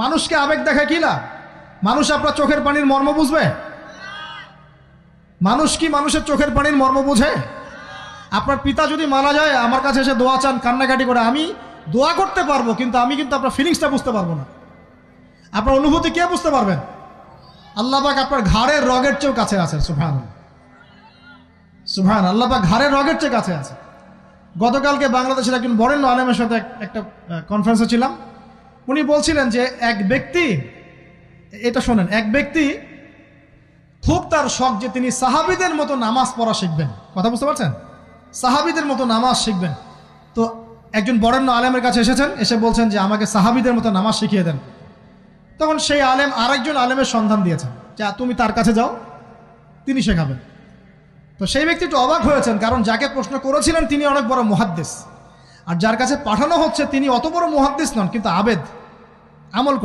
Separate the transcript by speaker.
Speaker 1: মানুষকে আবেগ দেখায় কি লাভ? মানুষ আপনার চোখের পানির মর্ম বুঝবে? মানুষ কি মানুষের চোখের পানির মর্ম বুঝে? আপনার পিতা যদি মারা যায় আমার কাছে এসে দোয়া চান কান্নাকাটি করে, আমি দোয়া করতে পারবো কিন্তু আমি কিন্তু আপনার ফিলিংসটা বুঝতে পারবো না। আপনার অনুভূতি কে বুঝতে পারবেন? আল্লাহ পাক আপনার ঘাড়ের রগের চেয়েও কাছে আছে। সুবহানাল্লাহ, সুবহানাল্লাহ, আল্লাহ পাক ঘাড়ের রগের চেয়ে কাছে আছে। গতকালকে বাংলাদেশের একজন বরেণ্য আলেমের সাথে একটা কনফারেন্সে ছিলাম। উনি বলছিলেন যে এক ব্যক্তি, এটা শোনেন, এক ব্যক্তি খুব তার শখ যে তিনি সাহাবীদের মতো নামাজ পড়া শিখবেন। কথা বুঝতে পারছেন? সাহাবীদের মতো নামাজ শিখবেন। তো একজন বরেণ্য আলেমের কাছে এসেছেন, এসে বলছেন যে আমাকে সাহাবীদের মতো নামাজ শিখিয়ে দেন। তখন সেই আলেম আরেকজন আলেমের সন্ধান দিয়েছেন, যা তুমি তার কাছে যাও, তিনি শেখাবেন। তো সেই ব্যক্তি একটু অবাক হয়েছেন, কারণ যাকে প্রশ্ন করেছিলেন তিনি অনেক বড় মুহাদ্দিস, আর যার কাছে পাঠানো হচ্ছে তিনি অত বড় মুহাদ্দিস নন, কিন্তু আবেদ, আমল করে।